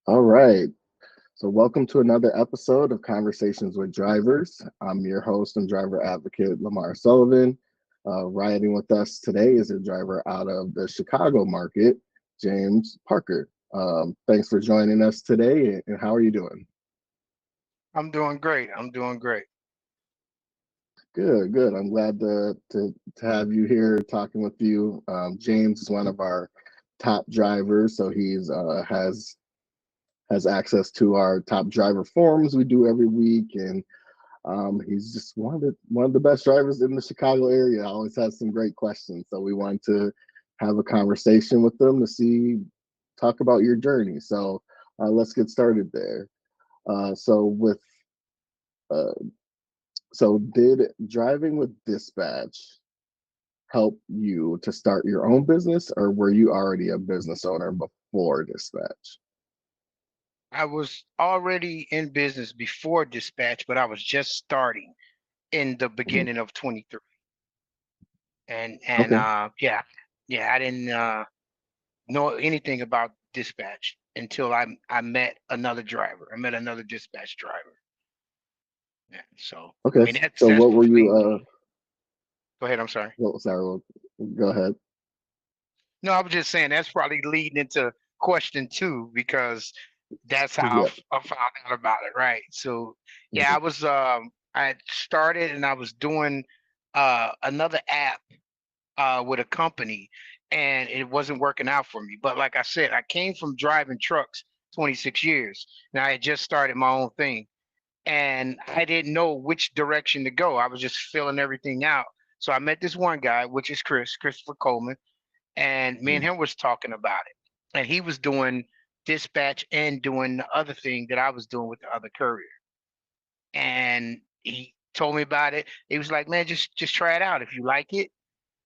All right. So, welcome to another episode of Conversations with Drivers. I'm your host and driver advocate, Lamar Sullivan. Riding with us today is a driver out of the Chicago market, James Parker. Thanks for joining us today. And how are you doing? I'm doing great. I'm doing great. Good, good. I'm glad to have you here talking with you. James is one of our top drivers, so he's has access to our top driver forums we do every week, and he's just one of the best drivers in the Chicago area. Always has some great questions, so we wanted to have a conversation with them to see talk about your journey. So let's get started there. So with uh, so did driving with dispatch help you to start your own business, or were you already a business owner before dispatch? I was already in business before dispatch, but I was just starting in the Mhm. beginning of 23. And Okay. yeah, I didn't know anything about dispatch until I met another driver. I met another dispatch driver. Yeah, so I Okay. mean So that's what were what you lead me. Go ahead, I'm sorry. what was that? Go ahead. No, I was just saying that's probably leading into question two because that's how Yeah. I found out about it, right? So yeah, Mhm. I had started and I was doing another app with a company and it wasn't working out for me. But like I said, I came from driving trucks 26 years. Now I had just started my own thing and I didn't know which direction to go. I was just filling everything out. So I met this one guy, which is Christopher Coleman, and me and Mhm. him was talking about it. And he was doing dispatch and doing the other thing that I was doing with the other courier. And he told me about it. He was like, "Man, just try it out. If you like it,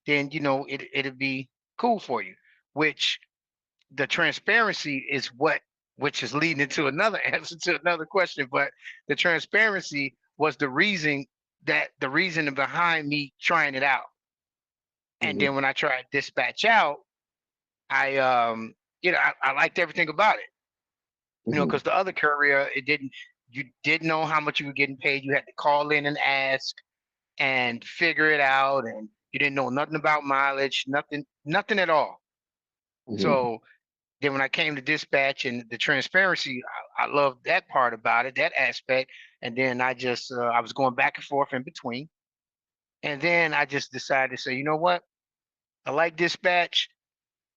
then it'll be cool for you." Which the transparency is what which is leading into another answer to another question. But the transparency was the reason behind me trying it out. And Mhm. then when I tried dispatch out, I I liked everything about it. Mhm. Because the other courier, it didn't you didn't know how much you were getting paid. You had to call in and ask and figure it out, and you didn't know nothing about mileage, nothing at all. Mhm. So then when I came to dispatch and the transparency, I loved that part about it, that aspect. And then I was going back and forth in between, and then I just decided to say, you know what? I like dispatch.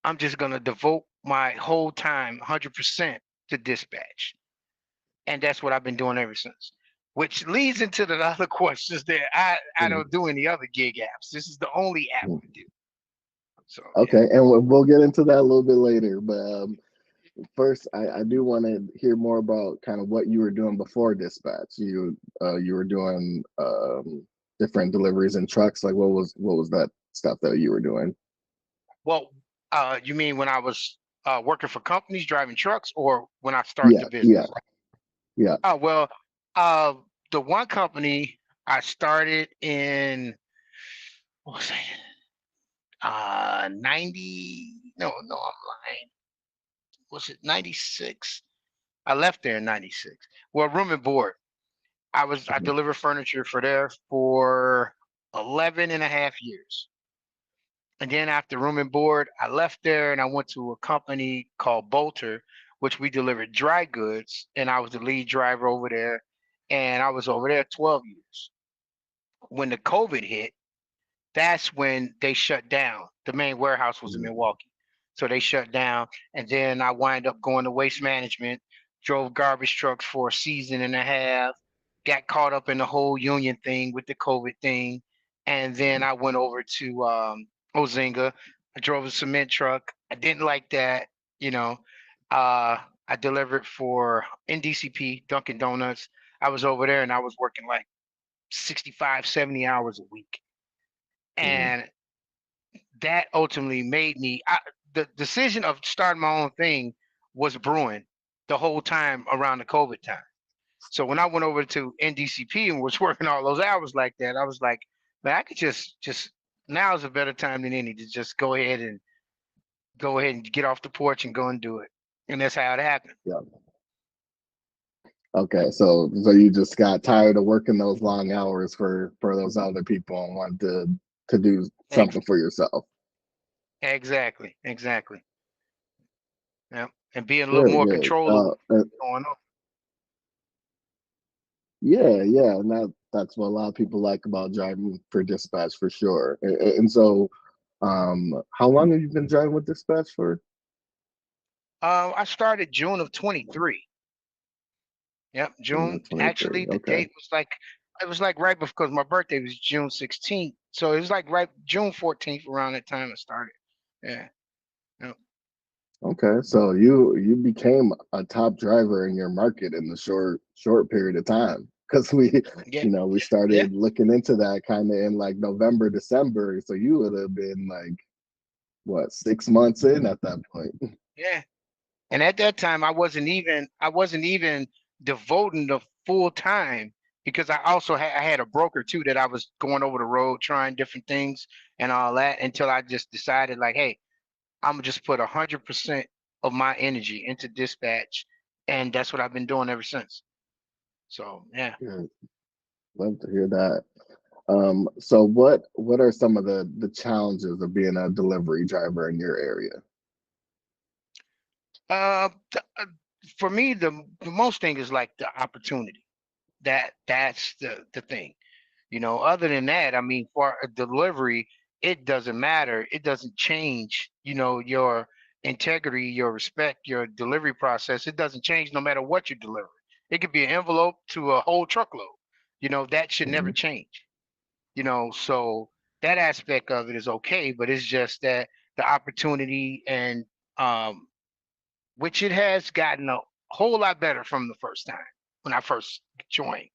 I'm just gonna devote my whole time, 100% to dispatch. And that's what I've been doing ever since. Which leads into the other questions that I Mhm. don't do any other gig apps. This is the only app I Mhm. do. So yeah. Okay, and we'll get into that a little bit later. But first, I do want to hear more about kind of what you were doing before dispatch. You were doing different deliveries in trucks. Like what was that stuff that you were doing? Well, you mean when I was working for companies driving trucks, or when I started the Yeah, yeah, business? yeah. Oh well, uh, the one company I started in what was it? 90? No, I'm lying. Was it 96? I left there in 96. Well, room and board. I Mhm. delivered furniture for there for 11 and a half years. And then after room and board, I left there and I went to a company called Bolter, which we delivered dry goods. And I was the lead driver over there. And I was over there 12 years. When the COVID hit, that's when they shut down. The main warehouse was in Mhm. Milwaukee. So they shut down. And then I wind up going to waste management, drove garbage trucks for a season and a half, got caught up in the whole union thing with the COVID thing. And then I went over to Ozinga. I drove a cement truck. I didn't like that, you know. Uh, I delivered for NDCP, Dunkin' Donuts. I was over there and I was working like 65, 70 hours a week. Mhm. And that ultimately made me the decision of starting my own thing was brewing the whole time around the COVID time. So when I went over to NDCP and was working all those hours like that, I was like, man, I could just now is a better time than any to just go ahead and get off the porch and go and do it. And that's how it happened. Yeah. Okay, so you just got tired of working those long hours for those other people and wanted to do Ex- something for yourself. exactly, exactly. Yeah, and be in a little Good, more good. control of what's going on. Yeah, yeah, and that's what a lot of people like about driving for dispatch for sure. And so, how long have you been driving with dispatch for? I started June of 23. Yep, June June. of 23. Actually, the Okay. date was like it was like right because my birthday was June 16th, so it was like right June 14th around that time it started. Yeah. Yep. Okay. So you became a top driver in your market in the short period of time. Because Yeah. we Yeah. started looking into that kind of in like November, December. So you would have been like what, 6 months in at that point. Yeah. And at that time, I wasn't even devoting the full time because I had a broker too that I was going over the road trying different things and all that until I just decided like, hey, I'm gonna just put 100% of my energy into dispatch, and that's what I've been doing ever since. So yeah. Yeah, love to hear that. So what are some of the challenges of being a delivery driver in your area? Uh, for me, the most thing is like the opportunity. That's the thing. Other than that, I mean, for a delivery, it doesn't matter. It doesn't change, your integrity, your respect, your delivery process. It doesn't change no matter what you deliver. It could be an envelope to a whole truckload. That should never Mhm. change. So that aspect of it is okay, but it's just that the opportunity and um which it has gotten a whole lot better from the first time when I first joined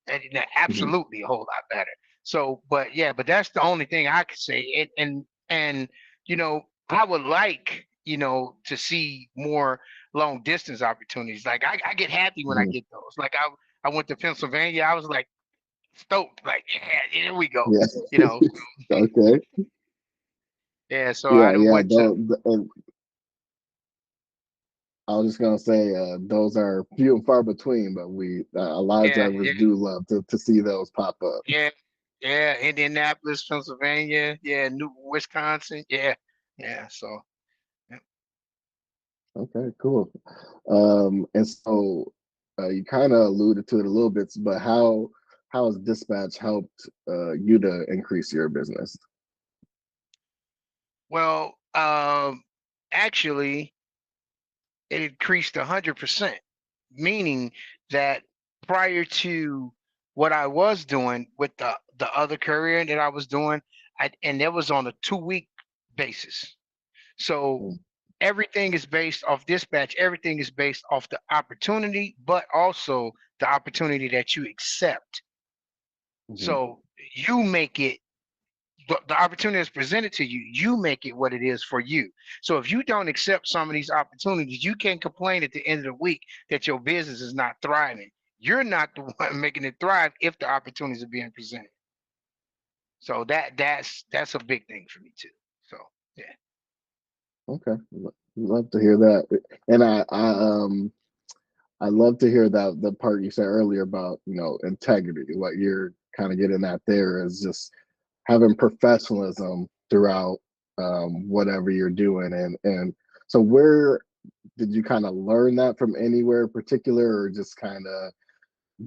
and Mhm. absolutely a whole lot better. So, but yeah, but that's the only thing I could say. And I would like to see more long distance opportunities. Like I get happy when I Mhm. get those. Like I went to Pennsylvania. I was like stoked. Like yeah, here we go. Yeah. You know, Okay. yeah. So I Yeah, done yeah. went to I was just gonna say those are few and far between, but a lot of yeah, drivers yeah, do love to see those pop up. yeah, yeah. Indianapolis, Pennsylvania. Yeah, New Wisconsin. Yeah, yeah. So. Yeah. Okay, cool. And so you kind of alluded to it a little bit, but how has dispatch helped you to increase your business? Well, actually, it increased 100%, meaning that prior to what I was doing with the other courier that I was doing, and that was on a 2-week basis. So everything is based off dispatch. Everything is based off the opportunity, but also the opportunity that you accept. Mm-hmm. So you make it the opportunity is presented to you, you make it what it is for you. So if you don't accept some of these opportunities, you can't complain at the end of the week that your business is not thriving. You're not the one making it thrive if the opportunities are being presented. So that's a big thing for me too. So yeah. Okay, love to hear that, and I love to hear that the part you said earlier about integrity. What you're kind of getting at there is just having professionalism throughout whatever you're doing, and so where did you kind of learn that from, anywhere in particular, or just kind of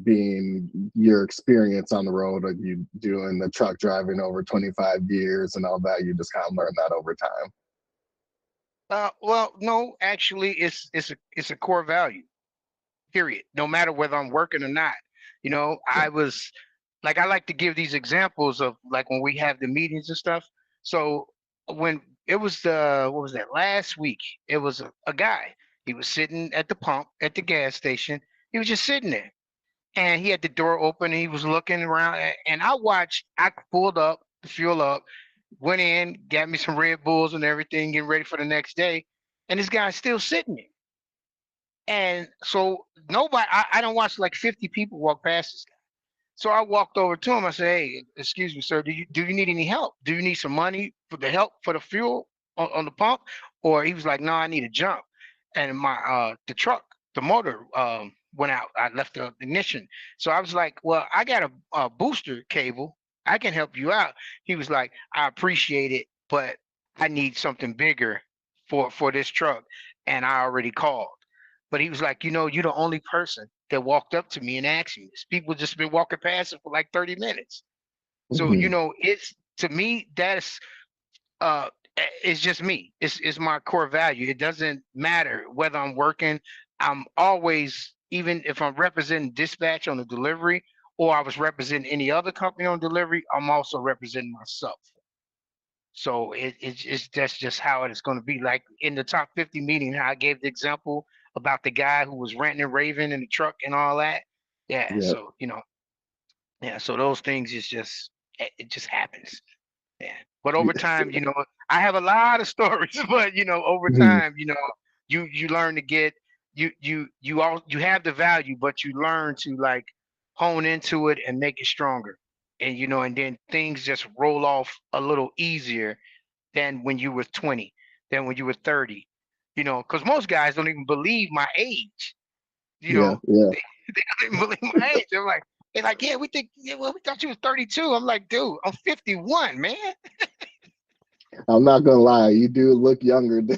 being your experience on the road, or you doing the truck driving over 25 years and all that, you just kind of learned that over time? Well, no, actually, it's a core value. Period. No matter whether I'm working or not. Yeah. I was like I like to give these examples of like when we have the meetings and stuff. So when it was the what was that last week? It was a guy. He was sitting at the pump at the gas station. He was just sitting there, and he had the door open. And he was looking around, and I watched. I pulled up, the fuel up, went in, got me some Red Bulls and everything, getting ready for the next day. And this guy's still sitting there. And so nobody, I don't watch like 50 people walk past this guy. So I walked over to him. I said, "Hey, excuse me, sir. Do you need any help? Do you need some money for the help for the fuel on the pump?" Or he was like, "No, I need a jump." And my the truck, the motor went out. I left the ignition. So I was like, well, I got a booster cable. I can help you out. He was like, I appreciate it, but I need something bigger for this truck. And I already called. But he was like, you're the only person that walked up to me and asked me this. People just been walking past it for like 30 minutes. So, Mhm. it's to me, that's uh it's just me. It's my core value. It doesn't matter whether I'm working. I'm always, even if I'm representing dispatch on the delivery or I was representing any other company on delivery, I'm also representing myself. So it's that's just how it is going to be. Like in the top 50 meeting, how I gave the example about the guy who was ranting and raving in the truck and all that. Yeah. Yeah. So, yeah. So those things is just, it just happens. Yeah. But over Yeah. time, I have a lot of stories, but over Mhm. time, you learn to get, you have the value, but you learn to like hone into it and make it stronger. And and then things just roll off a little easier than when you were 20, than when you were 30. Because most guys don't even believe my age. You Yeah. know, Yeah. they, they don't even believe my age. They're like, yeah, we think, yeah, well, we thought you was 32. I'm like, dude, I'm 51, man. I'm not gonna lie, you do look younger than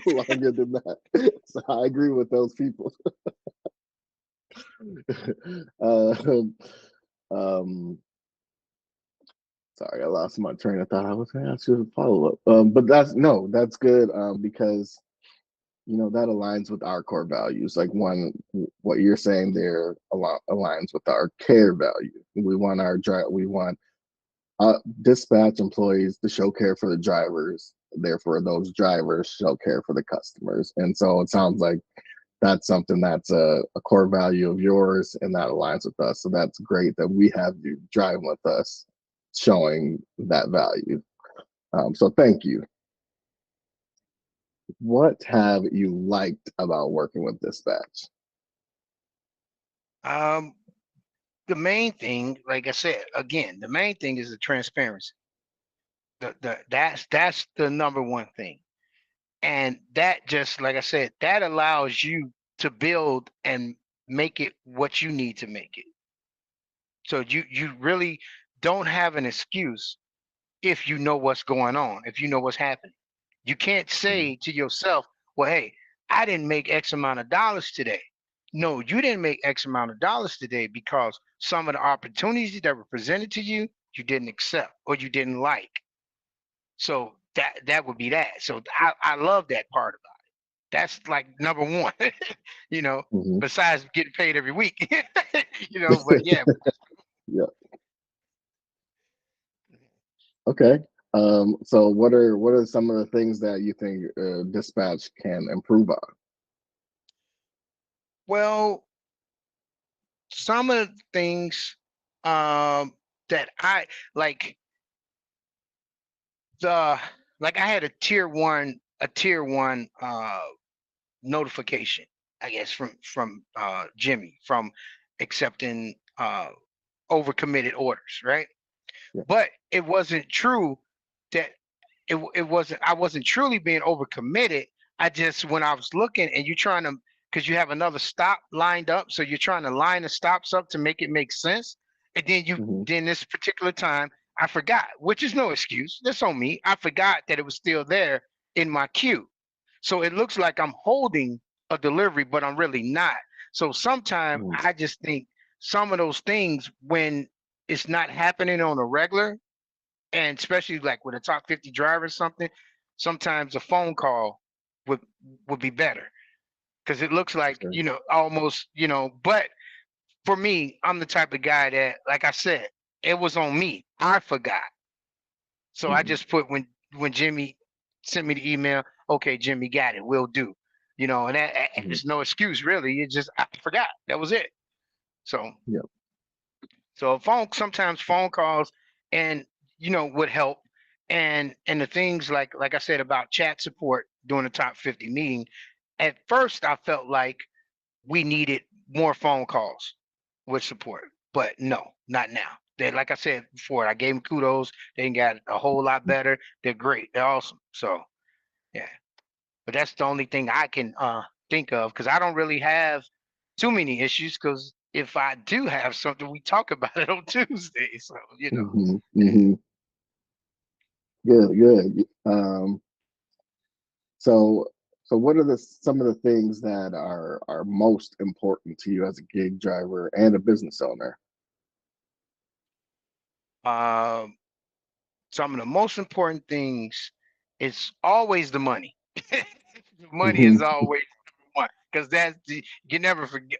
longer than that. So I agree with those people. um, um, sorry, I lost my train of thought. I was gonna ask you a follow up. But that's no, that's good. Because that aligns with our core values. Like what you're saying there aligns with our care value. We want dispatch employees to show care for the drivers. Therefore, those drivers show care for the customers. And so it sounds like that's something that's a core value of yours, and that aligns with us. So that's great that we have you driving with us, showing that value. So thank you. What have you liked about working with dispatch? Um, the main thing, like I said, again, the main thing is the transparency. That's the number one thing. And that, just like I said, that allows you to build and make it what you need to make it. So you really don't have an excuse if you know what's going on, if you know what's happening. You can't Mhm. say to yourself, well, hey, I didn't make X amount of dollars today. No, you didn't make X amount of dollars today because some of the opportunities that were presented to you, you didn't accept or you didn't like. So that would be that. So I love that part about it. That's like number one, you know, Mhm. besides getting paid every week. But yeah. Yeah. Okay. So what are some of the things that you think dispatch can improve on? Well, some of the things um that I like, the like I had a tier one notification, I guess, from Jimmy, from accepting overcommitted orders, right? Yeah. But it wasn't true that it wasn't, I wasn't truly being overcommitted. I just, when I was looking and you're trying to, because you have another stop lined up, so you're trying to line the stops up to make it make sense. And Hmm. then this particular time I forgot, which is no excuse. That's on me. I forgot that it was still there in my queue. So it looks like I'm holding a delivery, but I'm really not. So sometimes Hmm. I just think some of those things, when it's not happening on a regular, and especially like with a top 50 driver or something, sometimes a phone call would would be better, because it looks like, Sure. almost, but for me, I'm the type of guy that, like I said, it was on me. I forgot. So I Hmm. just put, when Jimmy sent me the email, okay, Jimmy got it, will do. And Hmm. it's no excuse really. It just, I forgot. That was it. So Yeah. sometimes phone calls and would help. And the things, like I said about chat support during the top 50 meeting, at first I felt like we needed more phone calls with support, but no, not now. They, like I said before, I gave them kudos. They got a whole lot better. They're great. They're awesome. So yeah, but that's the only thing I can think of, because I don't really have too many issues because if I do have something, we talk about it on Tuesday. So, Hmm. Hmm. Good, good. So, so what are some of the things that are most important to you as a gig driver and a business owner? um, some of the most important things is always the money. The money Hmm. is always one because you never forget,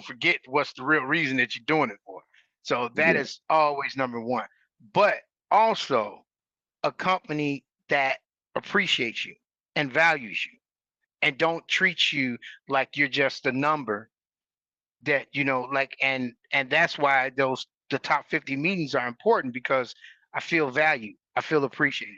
forget what's the real reason that you're doing it for. So that Yeah. is always number one. But also a company that appreciates you and values you and don't treat you like you're just a number that like and that's why those the top 50 meetings are important because I feel valued, I feel appreciated.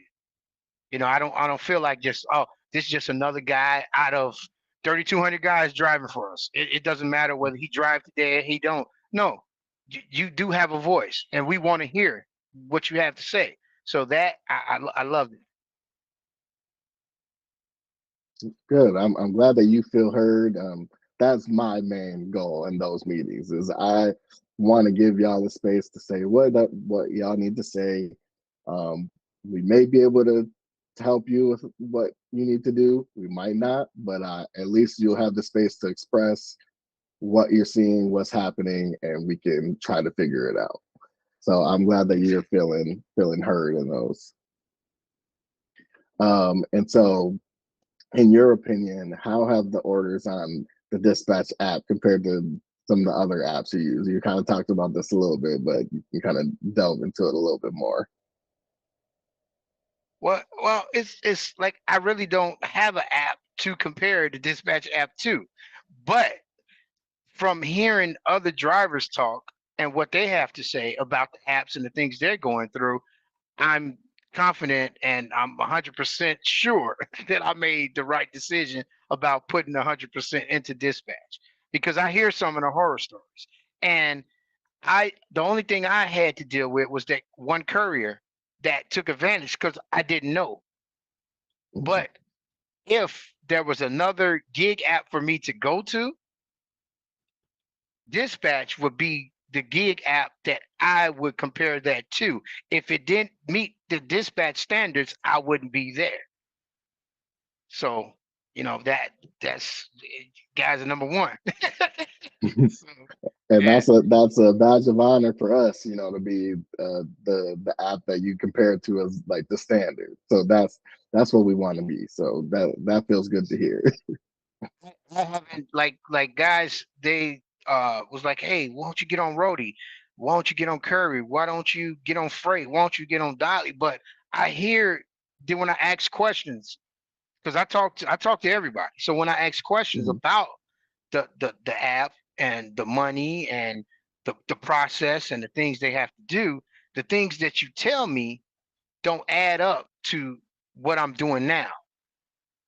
I don't feel like just, oh, this is just another guy out of 3,200 guys driving for us. It doesn't matter whether he drive today or he don't. No, you do have a voice and we want to hear what you have to say. So that I love it. Good. I'm glad that you feel heard. That's my main goal in those meetings is I want to give y'all the space to say what y'all need to say. We may be able to help you with what you need to do. We might not, but at least you'll have the space to express what you're seeing, what's happening, and we can try to figure it out. So I'm glad that you're Exactly. feeling heard in those. And so in your opinion, how have the orders on the dispatch app compared to some of the other apps you use? You kind of talked about this a little bit, but you kind of delve into it a little bit more. Well, it's like I really don't have an app to compare the dispatch app to, but from hearing other drivers talk and what they have to say about the apps and the things they're going through, I'm confident and I'm 100% sure that I made the right decision about putting 100% into dispatch because I hear some of the horror stories. And the only thing I had to deal with was that one courier that took advantage because I didn't know. Mhm. But if there was another gig app for me to go to, Dispatch would be the gig app that I would compare that to. If it didn't meet the dispatch standards, I wouldn't be there. So, that's guys are number one. So, And yeah. that's a badge of honor for us, to be the app that you compare it to as like the standard. So that's what we want to be. So that feels good to hear. I haven't like guys, they was like, hey, why don't you get on Roadie? Why don't you get on Curry? Why don't you get on Freight? Why don't you get on Dolly? But I hear that when I ask questions, because I talk to everybody. So when I ask questions Mhm. about the app and the money and the process and the things they have to do, the things that you tell me don't add up to what I'm doing now.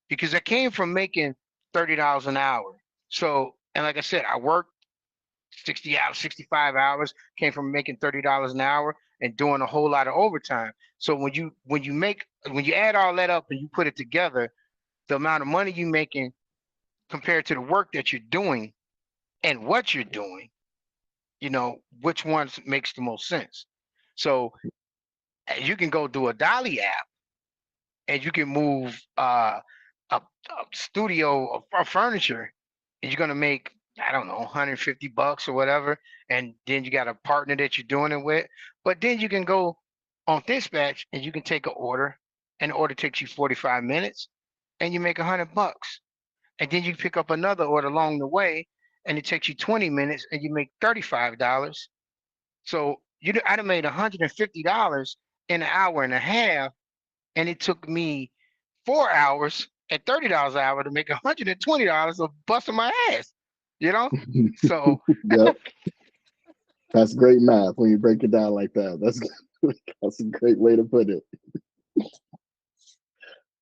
Because I came from making $30 an hour. So, and like I said, I worked 60 hours, 65 hours, came from making $30 an hour and doing a whole lot of overtime. So when you add all that up and you put it together, the amount of money you're making compared to the work that you're doing and what you're doing, which one makes the most sense. So you can go do a Dolly app and you can move a studio of furniture and you're gonna make, I don't know, 150 bucks or whatever, and then you got a partner that you're doing it with. But then you can go on Dispatch and you can take an order, and the order takes you 45 minutes, and you make 100 bucks. And then you pick up another order along the way, and it takes you 20 minutes, and you make $35. So I'd have made $150 in an hour and a half, and it took me 4 hours at $30 an hour to make $120 of busting my ass. You know, so Yep, that's great math when you break it down like that. That's a great way to put it.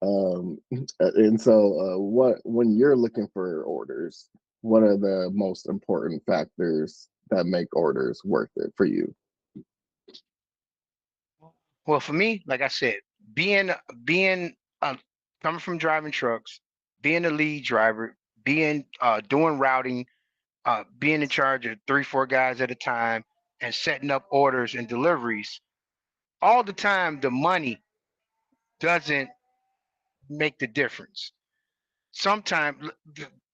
And so, what when you're looking for orders, what are the most important factors that make orders worth it for you? well, for me, like I said, being coming from driving trucks, being a lead driver, being doing routing, being in charge of 3, 4 guys at a time and setting up orders and deliveries, all the time the money doesn't make the difference. Sometimes,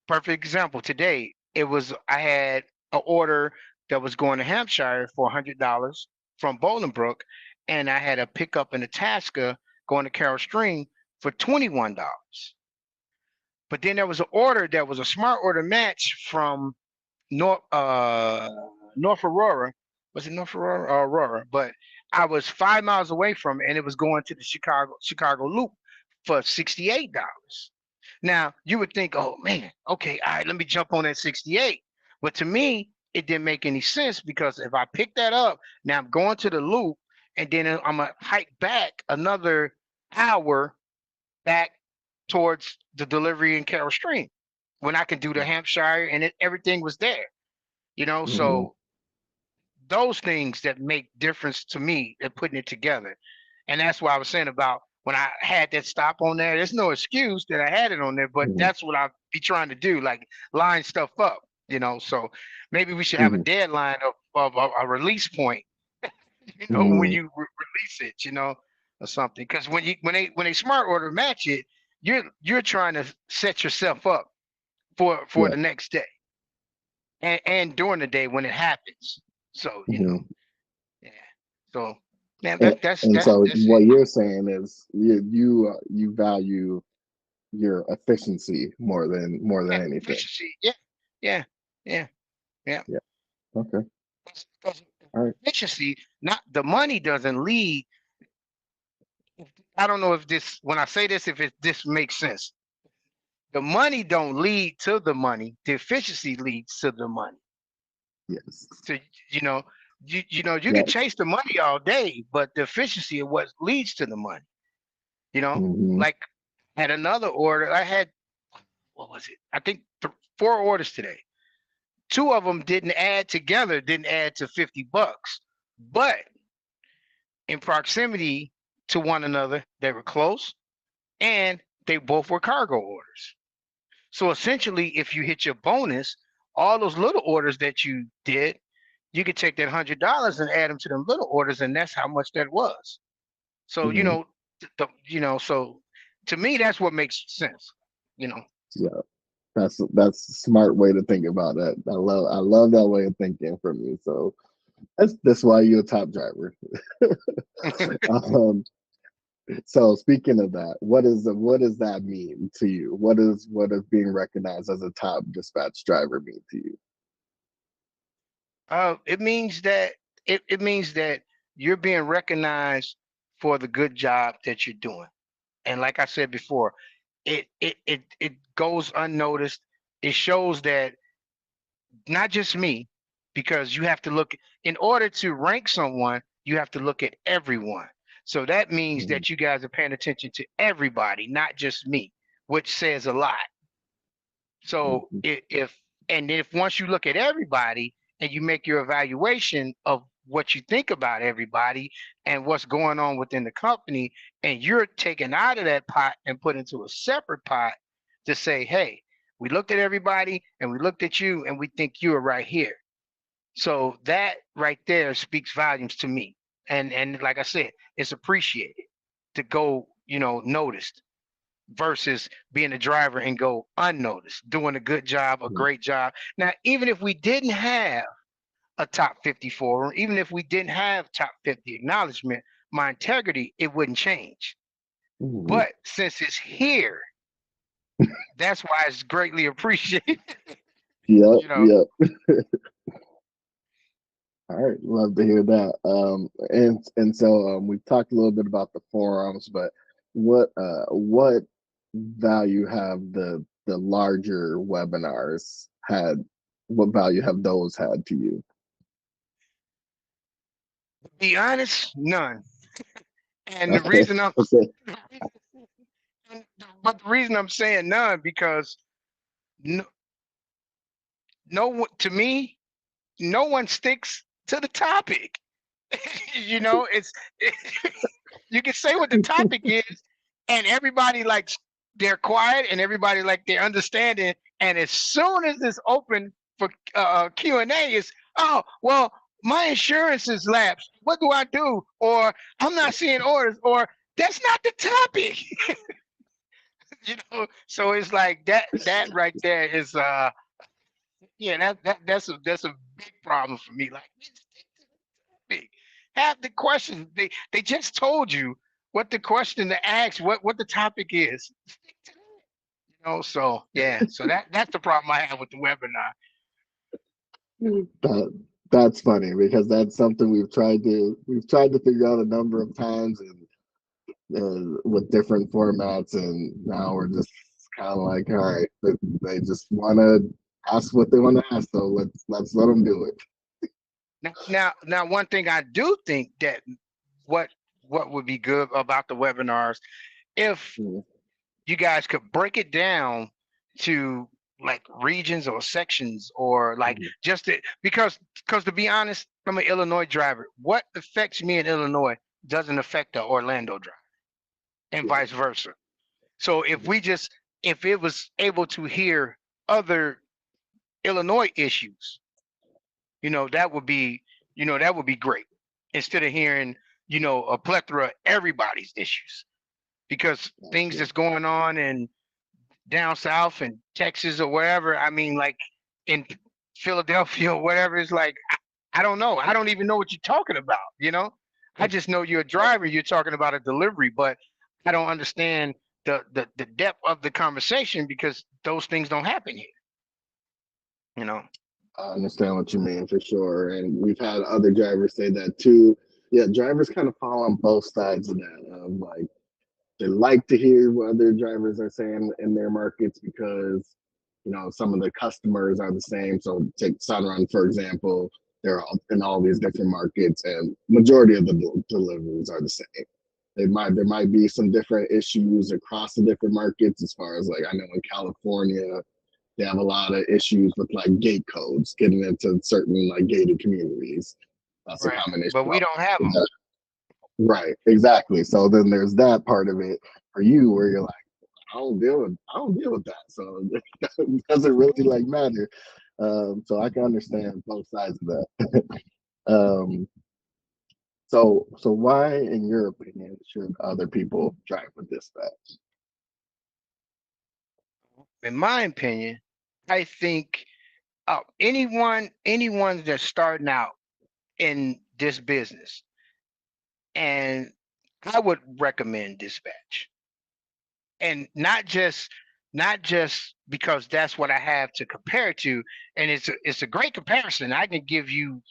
perfect example today, it was I had an order that was going to Hampshire for $100 from Bolingbrook, and I had a pickup in Itasca going to Carol Stream for $21. But then there was an order that was a smart order match from North North Aurora. Was it North Aurora or Aurora? But I was 5 miles away from it, and it was going to the Chicago Loop for $68. Now you would think, oh man, okay, all right, let me jump on that 68. But to me, it didn't make any sense because if I pick that up, now I'm going to the loop, and then I'm gonna hike back another hour back towards the delivery in Carol Stream when I can do the Hampshire and everything was there, you know. Hmm. So those things that make difference to me and putting it together. And that's why I was saying about when I had that stop on there, there's no excuse that I had it on there, but Hmm. that's what I'll be trying to do, like line stuff up, you know. So maybe we should have a Hmm. deadline of a release point, you know, when Hmm. you release it, you know, or something. Because when they smart order match it, you're trying to set yourself up for Yeah. the next day and during the day when it happens. So you know, Hmm. yeah. So man, And, and so that's what it. you're saying is you value your efficiency more than Yeah, anything. efficiency. Yeah, yeah, yeah, yeah. Yeah. Okay. 'Cause All right. efficiency, not the money doesn't lead. I don't know if this when I say this, if this makes sense. The money don't lead to the money. The efficiency leads to the money. Yes. So you know, you can Yep. chase the money all day, but the efficiency of what leads to the money. You know, Hmm. like had another order. I had what was it? I think 4 orders today. Two of them didn't add together, didn't add to $50, but in proximity to one another, they were close and they both were cargo orders. So essentially, if you hit your bonus, all those little orders that you did, you could take that $100 and add them to them little orders, and that's how much that was. So Hmm. so to me, that's what makes sense. You know. Yeah. That's a smart way to think about that. I love that way of thinking from you. So that's why you're a top driver. um, so speaking of that, what does that mean to you? What does being recognized as a top dispatch driver mean to you? It means that it means that you're being recognized for the good job that you're doing. And like I said before, it goes unnoticed. It shows that not just me, because you have to look in order to rank someone, you have to look at everyone. So that means Hmm. that you guys are paying attention to everybody, not just me, which says a lot. So Hmm. if once you look at everybody and you make your evaluation of what you think about everybody and what's going on within the company, and you're taken out of that pot and put into a separate pot to say, hey, we looked at everybody and we looked at you and we think you are right here. So that right there speaks volumes to me. And like I said, it's appreciated to go, noticed versus being a driver and go unnoticed, doing a good job, a great job. Now, even if we didn't have a top 50 forum, even if we didn't have top 50 acknowledgement, my integrity, it wouldn't change. Hmm. But since it's here, that's why it's greatly appreciated. Yep. you know, Yep. All right, love to hear that. And so we've talked a little bit about the forums, but what value have the larger webinars had? What value have those had to you? to be honest, none. And the Okay, reason I'm okay. but the reason I'm saying none because no, no one to me, no one sticks to the topic. It's you can say what the topic is, and everybody like they're quiet and everybody like they're understanding. And as soon as it's open for Q&A is, oh, well, my insurance is lapsed. What do I do? Or I'm not seeing orders, or that's not the topic. So it's like that right there is yeah, that's a big problem for me. Like, man, stick to the topic. Have the question. They just told you what the question to ask, what the topic is. Stick to that. So yeah, so that's the problem I have with the webinar. That that's funny because that's something we've tried to figure out a number of times and with different formats, and now we're just kind of like, all right, they just want to ask what they want to ask, so let's let them do it. Now, one thing I do think that what what would be good about the webinars, if Mhm. you guys could break it down to like regions or sections, or like just it, because to be honest, I'm an Illinois driver. What affects me in Illinois doesn't affect the Orlando driver, and Right. vice versa. So if it was able to hear other Illinois issues, that would be that would be great, instead of hearing a plethora of everybody's issues, because things Yeah. that's going on in down south in Texas or wherever, I mean, like in Philadelphia or whatever, it's like I don't know, I don't even know what you're talking about. I just know you're a driver, you're talking about a delivery, but I don't understand the depth of the conversation, because those things don't happen here you know I understand what you mean for sure, and we've had other drivers say that too. Yeah, drivers kind of fall on both sides of that. Like they like to hear what other drivers are saying in their markets because some of the customers are the same. So take Sunrun for example; they're all in all these different markets, and majority of the deliveries are the same. There might be some different issues across the different markets as far as like I know in California they have a lot of issues with like gate codes getting into certain like gated communities. That's a right, common but issue we out don't have them. there. Right, exactly. So then there's that part of it for you where you're like, I don't deal with that. So it doesn't really like matter. So I can understand both sides of that. um, so why, in your opinion, should other people drive with dispatch? In my opinion, I think anyone that's starting out in this business, and I would recommend dispatch, and not just because that's what I have to compare to, and it's a great comparison. I can give you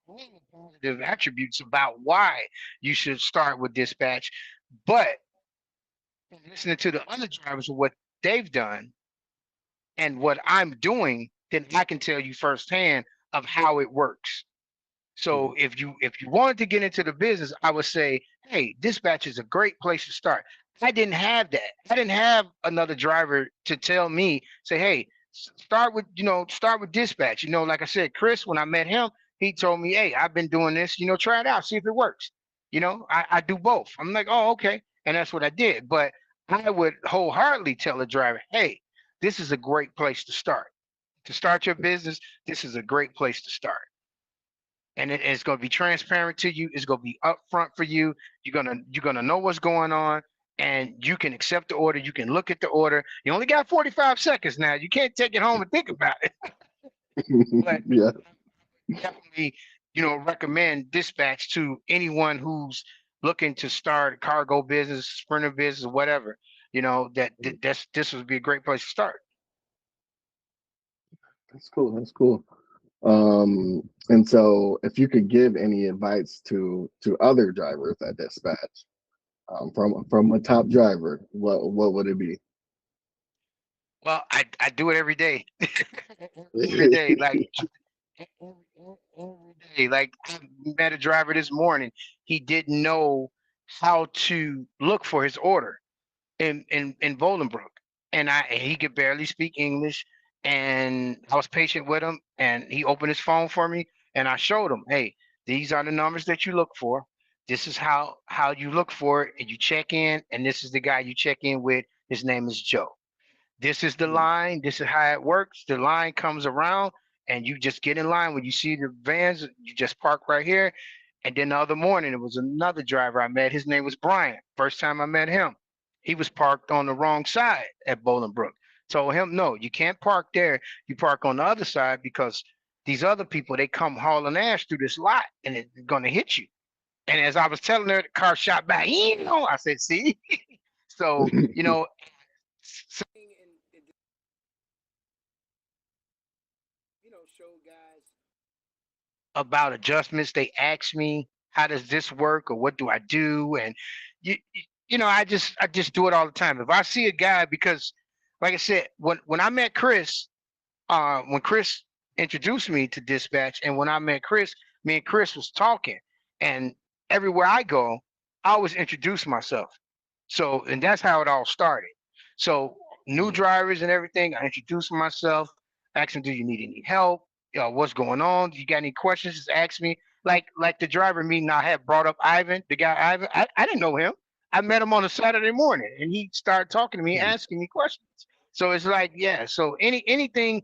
all the positive attributes about why you should start with dispatch, but listening to the other drivers of what they've done and what I'm doing, then I can tell you firsthand of how it works. So if you wanted to get into the business, I would say, hey, dispatch is a great place to start. I didn't have that. I didn't have another driver to tell me, say, hey, start with dispatch. Like I said, Chris, when I met him, he told me, hey, I've been doing this, try it out, see if it works. I do both. I'm like, oh, okay. And that's what I did. But I would wholeheartedly tell a driver, hey, this is a great place to start. To start your business, this is a great place to start, and it's going to be transparent to you. It's going to be upfront for you. You're gonna know what's going on, and you can accept the order. You can look at the order. You only got 45 seconds now. You can't take it home and think about it. But Yeah, definitely, recommend dispatch to anyone who's looking to start a cargo business, sprinter business, whatever. This would be a great place to start. that's cool. That's cool. And so if you could give any advice to other drivers at dispatch, from a top driver, what would it be? Well, I do it every day, every day. Like every day. Like I met a driver this morning. He didn't know how to look for his order in Bolingbrook, and he could barely speak English. And I was patient with him, and he opened his phone for me, and I showed him, hey, these are the numbers that you look for. This is how you look for it, and you check in, and this is the guy you check in with. His name is Joe. This is the line. This is how it works. The line comes around. and you just get in line. When you see the vans, you just park right here. And then the other morning, it was another driver I met. His name was Brian. First time I met him, he was parked on the wrong side at Bolingbrook. Told him, no, you can't park there. You park on the other side because these other people, they come hauling ass through this lot and it's going to hit you. And as I was telling her, the car shot back. I said, see? So, show guys about adjustments. They ask me, how does this work or what do I do? And I just do it all the time. If I see a guy, because like I said, when I met Chris, when Chris introduced me to dispatch, and when I met Chris, me and Chris was talking, and everywhere I go, I always introduce myself. So, and that's how it all started. So, new drivers and everything, I introduce myself, ask them, do you need any help? What's going on? Do you got any questions? Just ask me. Like the driver meeting I had brought up Ivan, the guy Ivan. I didn't know him. I met him on a Saturday morning, and he started talking to me, asking me questions. So it's like, yeah. So anything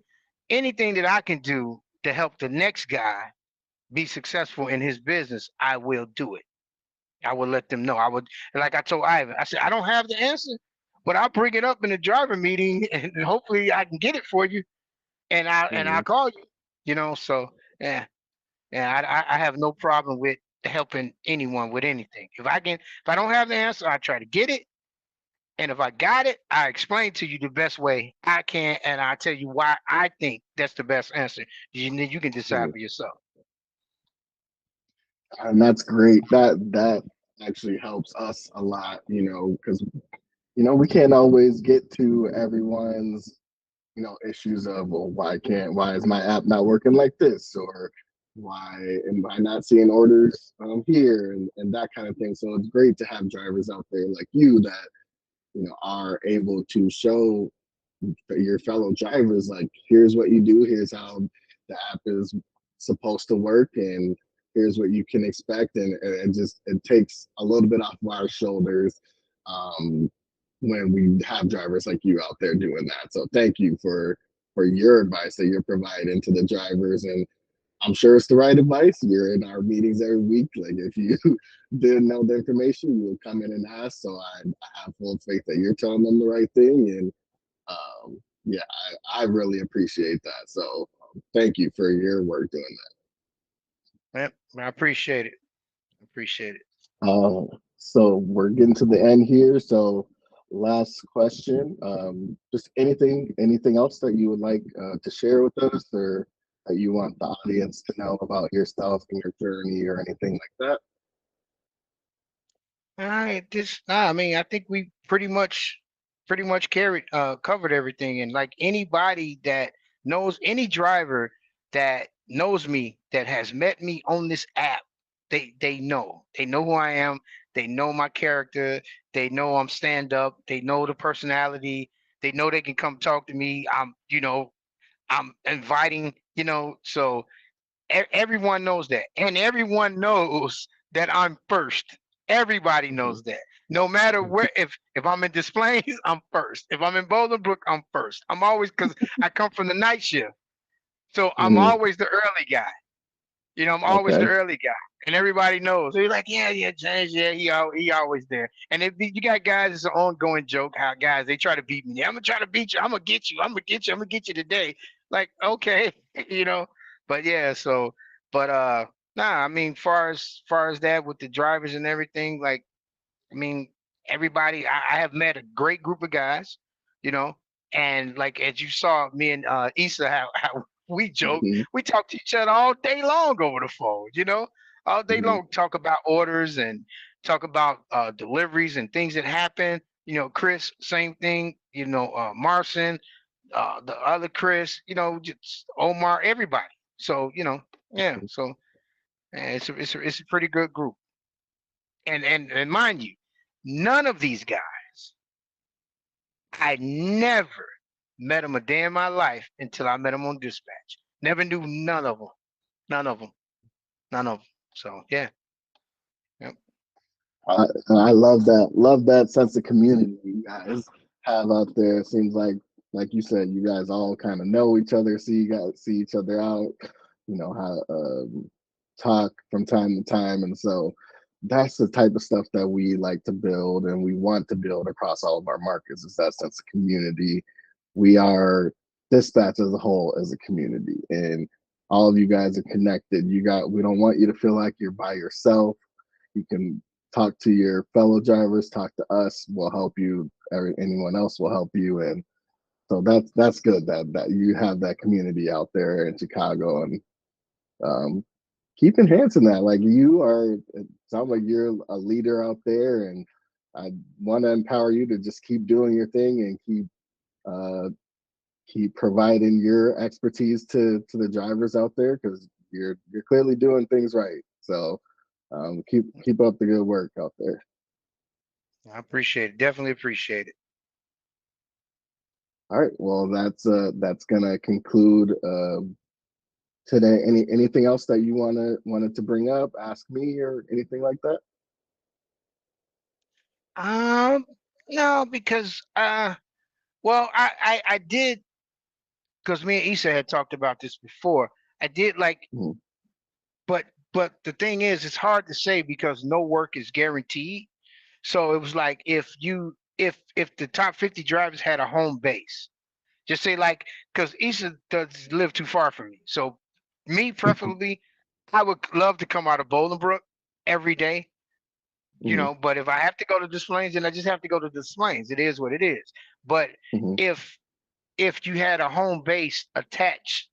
that I can do to help the next guy be successful in his business, I will do it. I would let them know. I would, like I told Ivan, I said, I don't have the answer, but I'll bring it up in the driver meeting, and hopefully I can get it for you, and I'll call you. So yeah, yeah, I have no problem with helping anyone with anything. If I don't have the answer, I try to get it, and if I got it, I explain to you the best way I can, and I tell you why I think that's the best answer. You can decide for yourself. And that's great. That actually helps us a lot, because we can't always get to everyone's issues of, well, why is my app not working like this, or why am I not seeing orders here, and that kind of thing. So it's great to have drivers out there like you that are able to show your fellow drivers, like, here's what you do, here's how the app is supposed to work, and here's what you can expect. And it takes a little bit off of our shoulders um, when we have drivers like you out there doing that. So thank you for your advice that you're providing to the drivers. And I'm sure it's the right advice. You're in our meetings every week. Like, if you didn't know the information, you would come in and ask. So I have full faith that you're telling them the right thing. And yeah, I really appreciate that. So thank you for your work doing Yep, I appreciate it. Appreciate it. that. So we're getting to the end here. So last question. Just anything else that you would like to share with us, or that you want the audience to know about yourself and your journey, or anything like that? All right, I mean, I think we pretty much covered everything. And like anybody that knows, any driver that knows me, that has met me on this app, they know who I am. They know my character. They know I'm stand up. They know the personality. They know they can come talk to me. I'm inviting. So everyone knows that, and everyone knows that I'm first. Everybody knows that. No matter where, if I'm in Des Plaines, I'm first. If I'm in Bolingbrook, I'm first. I'm always, because I come from the night shift, so I'm Mhm. always the early guy. I'm always the Okay. early guy, and everybody knows. They're like, yeah, yeah, James, yeah, he always there. And if you got guys, it's an ongoing joke how guys, they try to beat me. I'm gonna try to beat you. I'm gonna get you. I'm gonna get you. I'm gonna get you today. Like, okay, you know. But yeah, so, but nah. I mean, far as that with the drivers and everything, like, I mean, everybody. I have met a great group of guys, you know, and like as you saw, me and Issa, how we joke, Hmm. we talk to each other all day long over the phone, all day Hmm. long, talk about orders and talk about deliveries and things that happen. Chris, same thing. Marcin, the other Chris, just Omar, everybody. So yeah. So it's a pretty good group. And mind you, none of these guys, I never met them a day in my life until I met them on dispatch. Never knew none of them. None of them. None of them. So yeah. Yep. I love that. Love that sense of community you guys have out there. It seems like like you said, you guys all kind of know each other, see each other out, how talk from time to time, and so that's the type of stuff that we like to build and we want to build across all of our markets, is that sense of community. We are Dispatch as a whole as a community, and all of you guys are connected. We don't want you to feel like you're by yourself. You can talk to your fellow drivers, talk to us, we'll help you. Anyone else will help you, and so that's good that you have that community out there in Chicago, and um, keep enhancing that. Like, it sounds like you're a leader out there, and I want to empower you to just keep doing your thing and uh, keep providing your expertise to the drivers out there, because you're clearly doing things right. So keep up the good work out there. I appreciate it. Definitely appreciate it. All right, well, that's gonna conclude today. Anything else that you wanted to bring up, ask me, or anything like that? Um, no, because well, I did, because me and Issa had talked about this before. I did like, Mhm. but the thing is, it's hard to say because no work is guaranteed. So it was like, if the top 50 drivers had a home base, just say like, because Issa does live too far from me. So me preferably, I would love to come out of Bolingbrook every day, Mhm. but if I have to go to Des Plaines, then I just have to go to Des Plaines. It is what it is. But Mhm. if if you had a home base attached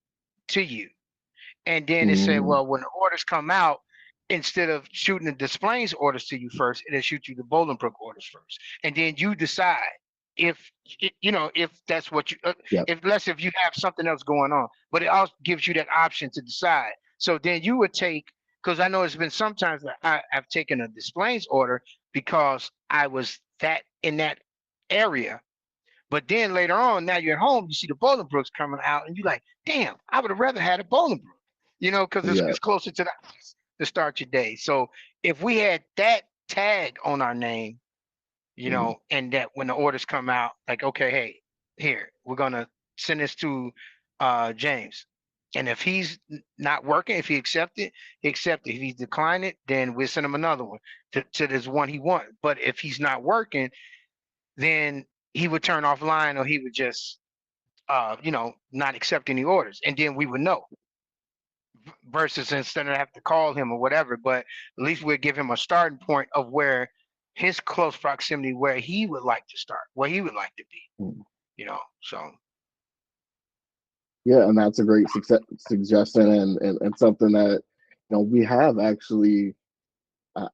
to you, and then it said, Mhm. well, when the orders come out, instead of shooting the Des Plaines orders to you first, it'll shoot you the Bolingbrook orders first, and then you decide if if that's what you Yep. if you have something else going on. But it also gives you that option to decide. So then you would take, because I know it's been sometimes that I've taken a Des Plaines order because I was that in that area. But then later on, now you're at home, you see the Bolingbrook's coming out, and you're like, damn, I would have rather had a Bolingbrook, because it's Yep. closer to the house to start your day. So if we had that tag on our name, Mhm. and that when the orders come out, like, okay, hey, here, we're gonna send this to James. And if he's not working, if he accept it, he accept it. If he decline it, then we'll send him another one to this one he wants. But if he's not working, then he would turn offline, or he would just not accept any orders, and then we would know. Versus instead of have to call him or whatever, but at least we'd give him a starting point of where his close proximity, where he would like to start, where he would like to be. Mhm. So Yeah, and that's a great suggestion, and something that we have actually.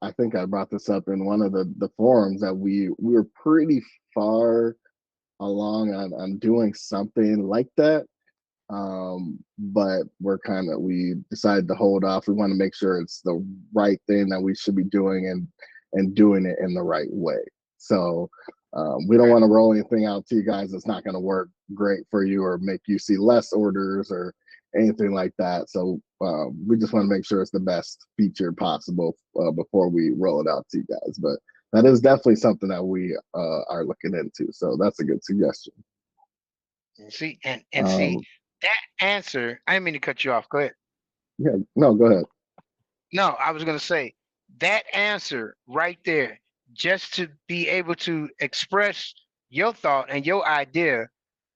I think I brought this up in one of the forums, that we were pretty far along on doing something like that. But we decided to hold off. We want to make sure it's the right thing that we should be doing, and doing it in the right way. So we don't right. want to roll anything out to you guys that's not going to work great for you, or make you see less orders or anything like that. So we just want to make sure it's the best feature possible before we roll it out to you guys. But that is definitely something that we are looking into. So that's a good suggestion. And see Um, that answer. I didn't mean to cut you off. Go ahead. yeah, no, go ahead. No, I was gonna say that answer right there, just to be able to express your thought and your idea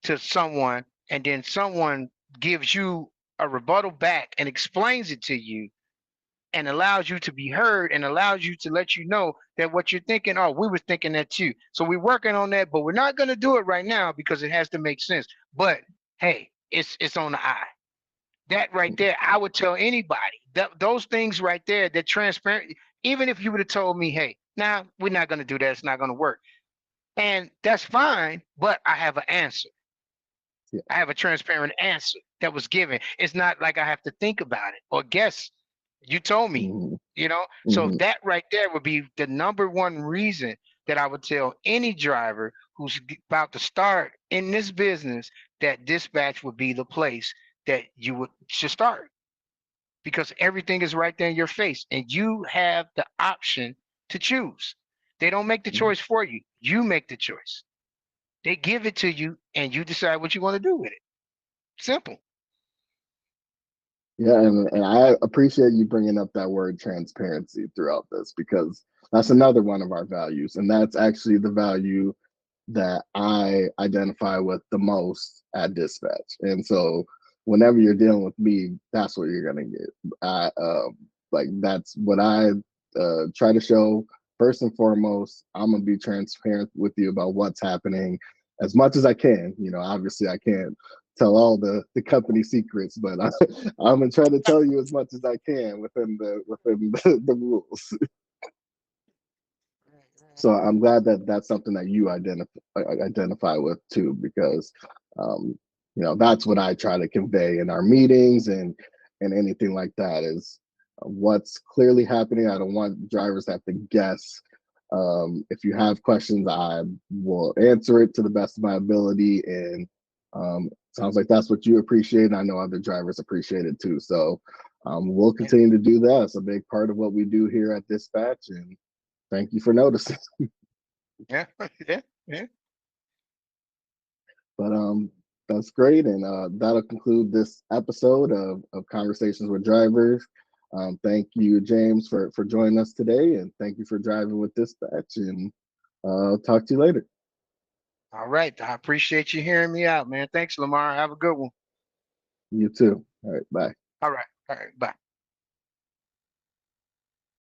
to someone, and then someone gives you a rebuttal back and explains it to you, and allows you to be heard, and allows you to let you know that what you're thinking, oh, we were thinking that too. So we're working on that, but we're not gonna do it right now because it has to make sense. But hey, it's on the eye. That right there, I would tell anybody that those things right there, that transparent. Even if you would have told me, hey, now we're not going to do that, it's not going to work, and that's fine. But I have an answer. Yeah. I have a transparent answer that was given. It's not like I have to think about it or guess. You told me, Hmm. So Hmm. that right there would be the number one reason that I would tell any driver who's about to start in this business that Dispatch would be the place that you should start, because everything is right there in your face and you have the option to choose. They don't make the choice for you. You make the choice. They give it to you, and you decide what you want to do with it. Simple. Yeah, and I appreciate you bringing up that word transparency throughout this, because that's another one of our values, and that's actually the value that I identify with the most at Dispatch. And so whenever you're dealing with me, that's what you're gonna get. I like that's what I try to show. First and foremost, I'm gonna be transparent with you about what's happening as much as I can. You know, obviously I can't tell all the company secrets, but I'm gonna try to tell you as much as I can within the rules. So I'm glad that that's something that you identify with too, because um, you know, that's what I try to convey in our meetings and anything like that is what's clearly happening. I don't want drivers to have to guess. If you have questions, I will answer it to the best of my ability, and sounds like that's what you appreciate, and I know other drivers appreciate it too. So we'll Yeah, continue to do that. It's a big part of what we do here at Dispatch, and thank you for noticing. yeah, yeah, yeah. But that's great, and that'll conclude this episode of Conversations with Drivers. Thank you, James, for joining us today, and thank you for driving with Dispatch. And talk to you later. All right. I appreciate you hearing me out, man. Thanks, Lamar. Have a good one. You too. All right, bye. All right. All right. Bye.